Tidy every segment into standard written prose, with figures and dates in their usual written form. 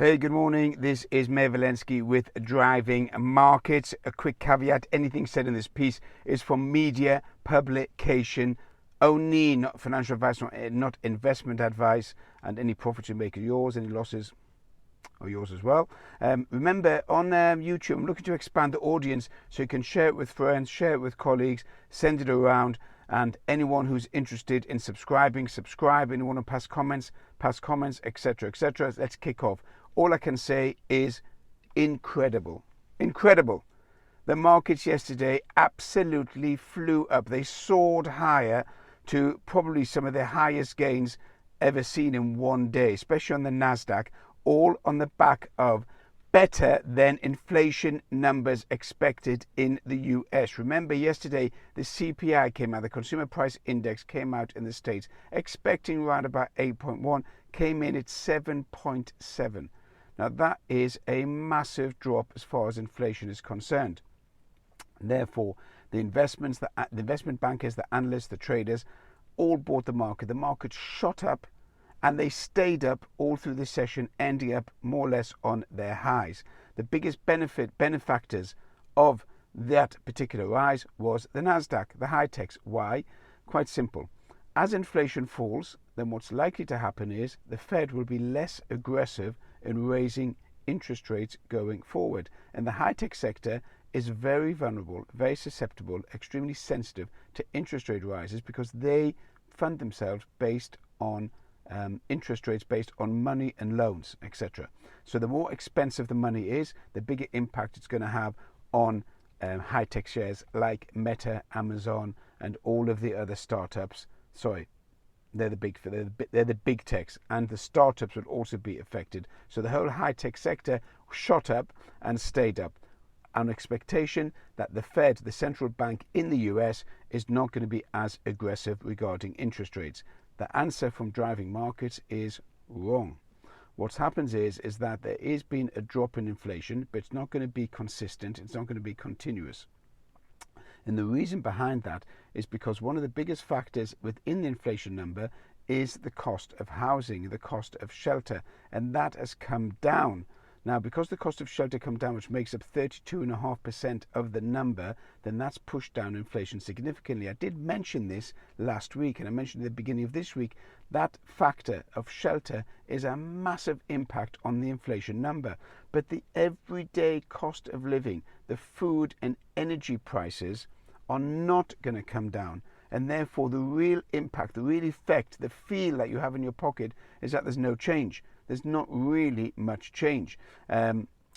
Hey, good morning. This is Meir Valensky with Driving Markets. A quick caveat: anything said in this piece is from media publication only, not financial advice, not investment advice, and any profits you make are yours, any losses are yours as well. Remember, on YouTube, I'm looking to expand the audience so you can share it with friends, share it with colleagues, send it around, and anyone who's interested in subscribing, subscribe. Anyone who pass comments, etc., etc. Let's kick off. All I can say is incredible. Incredible. The markets yesterday absolutely flew up. They soared higher to probably some of the highest gains ever seen in one day, especially on the Nasdaq, all on the back of better than inflation numbers expected in the US. Remember, yesterday the CPI came out, the Consumer Price Index came out in the States, expecting around about 8.1, came in at 7.7. Now that is a massive drop as far as inflation is concerned. Therefore, the investment bankers, the analysts, the traders, all bought the market. The market shot up, and they stayed up all through the session, ending up more or less on their highs. The biggest benefactors of that particular rise was the Nasdaq, the high techs. Why? Quite simple. As inflation falls, then what's likely to happen is the Fed will be less aggressive in raising interest rates going forward. And the high-tech sector is very vulnerable, very susceptible, extremely sensitive to interest rate rises because they fund themselves based on interest rates based on money and loans, etc. So the more expensive the money is, the bigger impact it's going to have on high-tech shares like Meta, Amazon, and all of the other startups. They're the big techs, and the startups will also be affected. So the whole high-tech sector shot up and stayed up. An expectation that the Fed, the central bank in the US, is not going to be as aggressive regarding interest rates. The answer from Driving Markets is wrong. What happens is that there is been a drop in inflation, but it's not going to be consistent. It's not going to be continuous. And the reason behind that is because one of the biggest factors within the inflation number is the cost of housing, the cost of shelter, and that has come down. Now, because the cost of shelter come down, which makes up 32.5% of the number, then that's pushed down inflation significantly. I did mention this last week, and I mentioned at the beginning of this week, that factor of shelter is a massive impact on the inflation number. But the everyday cost of living, the food and energy prices are not going to come down. And therefore, the real impact, the real effect, the feel that you have in your pocket is that there's no change. There's not really much change.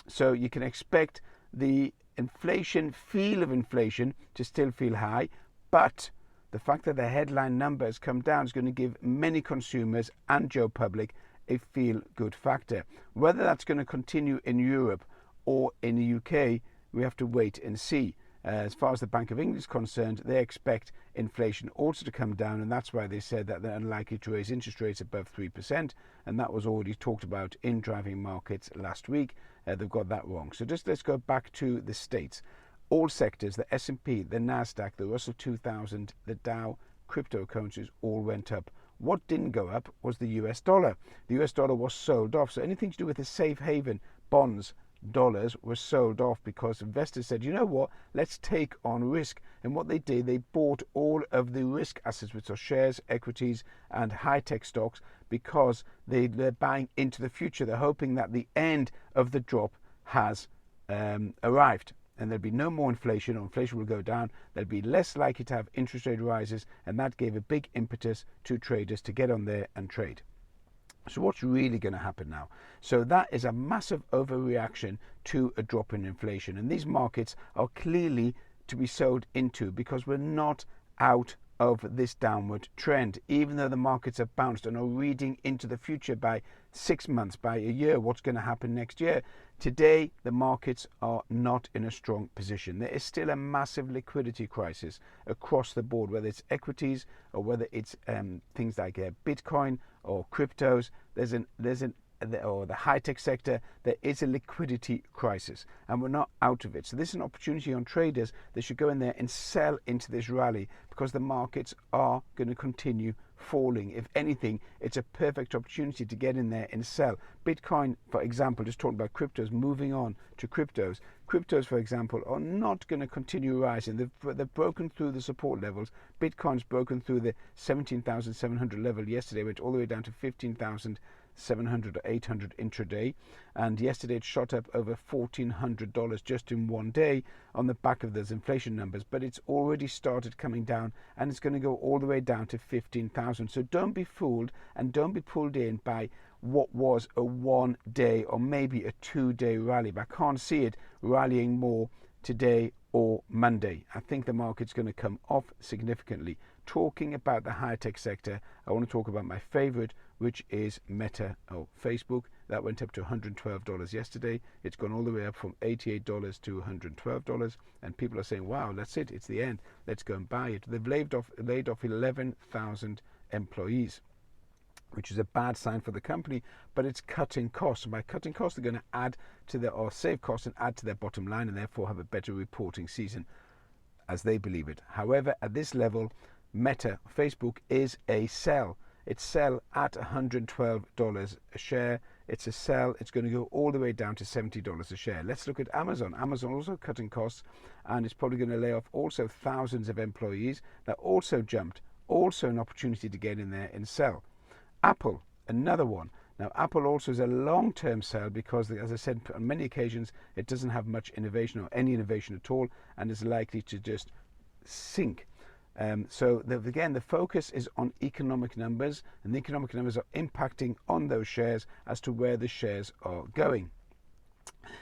So you can expect the inflation, feel of inflation, to still feel high. But the fact that the headline number has come down is going to give many consumers and Joe Public a feel-good factor. Whether that's going to continue in Europe or in the UK, we have to wait and see. As far as the Bank of England is concerned, they expect inflation also to come down, and that's why they said that they're unlikely to raise interest rates above 3%, and that was already talked about in Driving Markets last week. They've got that wrong. So just let's go back to the States. All sectors, the S&P, the Nasdaq, the Russell 2000, the Dow, cryptocurrencies all went up. What didn't go up was the US dollar. The US dollar was sold off, so anything to do with the safe haven, bonds, dollars was sold off because investors said, you know what, let's take on risk. And what they did, they bought all of the risk assets, which are shares, equities, and high-tech stocks, because they're buying into the future. They're hoping that the end of the drop has arrived, and there'll be no more inflation, or inflation will go down. They'll be less likely to have interest rate rises, and that gave a big impetus to traders to get on there and trade. So what's really going to happen now? So that is a massive overreaction to a drop in inflation. And these markets are clearly to be sold into because we're not out of this downward trend. Even though the markets have bounced and are reading into the future by 6 months, by a year, what's going to happen next year, today the markets are not in a strong position. There is still a massive liquidity crisis across the board, whether it's equities or whether it's things like Bitcoin or cryptos. Or the high-tech sector, there is a liquidity crisis, and we're not out of it. So this is an opportunity on traders. They should go in there and sell into this rally because the markets are going to continue falling. If anything, it's a perfect opportunity to get in there and sell. Bitcoin, for example, just talking about cryptos, moving on to cryptos. Cryptos, for example, are not going to continue rising. They've broken through the support levels. Bitcoin's broken through the 17,700 level yesterday, went all the way down to 15,700 or 800 intraday, and yesterday it shot up over $1,400 just in one day on the back of those inflation numbers, but it's already started coming down, and it's going to go all the way down to 15,000. So don't be fooled and don't be pulled in by what was a 1 day or maybe a 2 day rally, but I can't see it rallying more today or Monday. I think the market's going to come off significantly. Talking about the high-tech sector, I want to talk about my favorite, which is Meta or Facebook. That went up to $112 yesterday. It's gone all the way up from $88 to $112, and people are saying, wow, that's it, it's the end, let's go and buy it. They've laid off 11,000 employees, which is a bad sign for the company, but it's cutting costs. And by cutting costs, they're going to add to their, or save costs and add to their bottom line, and therefore have a better reporting season, as they believe it. However, at this level, Meta, Facebook, is a sell. It's sell at $112 a share. It's a sell. It's going to go all the way down to $70 a share. Let's look at Amazon. Amazon also cutting costs, and it's probably going to lay off also thousands of employees. That also jumped. Also an opportunity to get in there and sell. Apple, another one. Now, Apple also is a long-term sell because, as I said on many occasions, it doesn't have much innovation or any innovation at all, and is likely to just sink. Again, the focus is on economic numbers, and the economic numbers are impacting on those shares as to where the shares are going.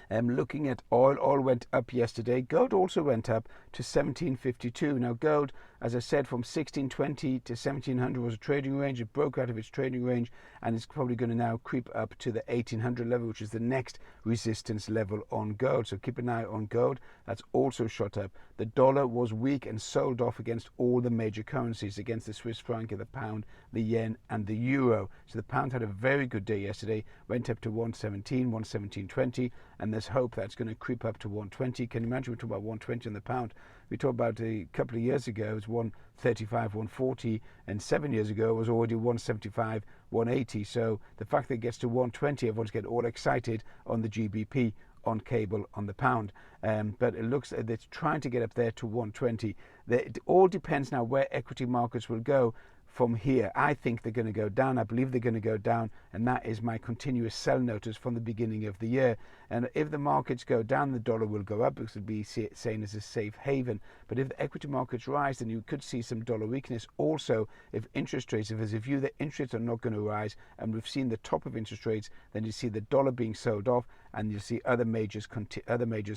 Looking at oil went up yesterday. Gold also went up to 1752. Now gold, as I said, from 1620 to 1700 was a trading range. It broke out of its trading range, and it's probably going to now creep up to the 1800 level, which is the next resistance level on gold. So keep an eye on gold. That's also shot up. The dollar was weak and sold off against all the major currencies, against the Swiss franc, the pound, the yen, and the euro. So the pound had a very good day yesterday, went up to 117, 117.20, and there's hope that's going to creep up to 120. Can you imagine? We talk about 120 on the pound. We talked about a couple of years ago, it was 135, 140, and 7 years ago it was already 175, 180. So the fact that it gets to 120, everyone's getting all excited on the GBP, on cable, on the pound. But it looks like it's trying to get up there to 120. It all depends now where equity markets will go from here. I think they're going to go down. I believe they're going to go down, and that is my continuous sell notice from the beginning of the year. And if the markets go down, the dollar will go up because it'll be seen as a safe haven. But if the equity markets rise, then you could see some dollar weakness. Also, if interest rates, if there's a view that interest rates are not going to rise, and we've seen the top of interest rates, then you see the dollar being sold off, and you see other majors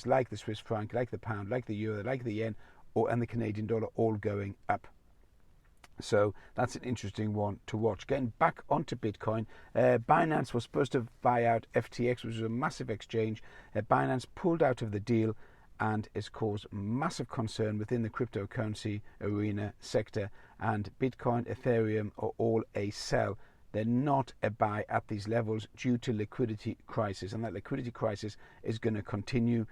like the Swiss franc, like the pound, like the euro, like the yen, and the Canadian dollar all going up. So that's an interesting one to watch. Getting back onto Bitcoin, Binance was supposed to buy out FTX, which was a massive exchange. Binance pulled out of the deal, and it's caused massive concern within the cryptocurrency arena sector. And Bitcoin, Ethereum are all a sell. They're not a buy at these levels due to liquidity crisis, and that liquidity crisis is going to continue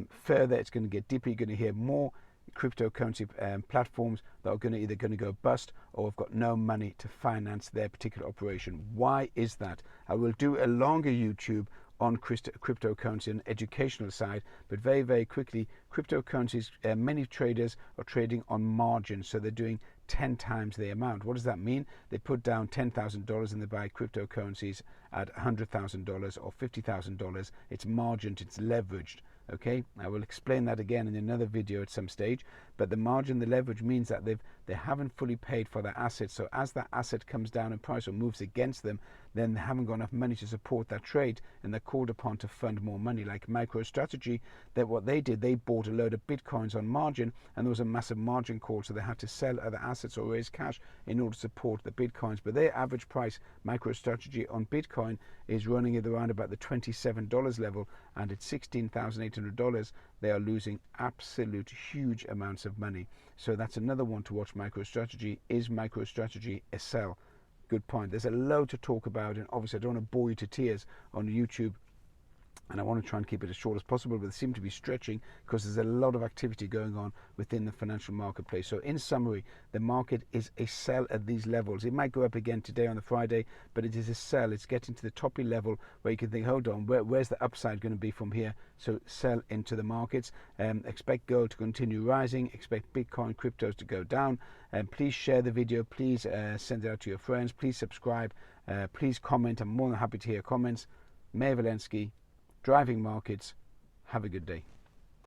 further. It's going to get deeper. You're going to hear more cryptocurrency platforms that are either going to go bust or have got no money to finance their particular operation. Why is that? I will do a longer YouTube on cryptocurrency and educational side, but very, very quickly, cryptocurrencies, many traders are trading on margin, so they're doing 10 times the amount. What does that mean? They put down $10,000 and they buy cryptocurrencies at $100,000 or $50,000. It's margined, it's leveraged. Okay, I will explain that again in another video at some stage, but the margin, the leverage means that they haven't fully paid for their assets. So as that asset comes down in price or moves against them, then they haven't got enough money to support that trade, and they're called upon to fund more money. Like MicroStrategy, that what they did, they bought a load of Bitcoins on margin, and there was a massive margin call, so they had to sell other assets or raise cash in order to support the Bitcoins. But their average price, MicroStrategy on Bitcoin, is running at around about the $27 level, and at $16,800 they are losing absolute huge amounts of money. So that's another one to watch. MicroStrategy. Is MicroStrategy a sell? Good point. There's a load to talk about, and obviously I don't want to bore you to tears on YouTube and I want to try and keep it as short as possible, but they seem to be stretching because there's a lot of activity going on within the financial marketplace. So in summary, the market is a sell at these levels. It might go up again today on the Friday, but it is a sell. It's getting to the toppy level where you can think, hold on, where's the upside going to be from here? So sell into the markets. Expect gold to continue rising, expect Bitcoin, cryptos to go down. Please share the video, please send it out to your friends, please subscribe, please comment. I'm more than happy to hear comments. Meir Velensky, Driving Markets. Have a good day.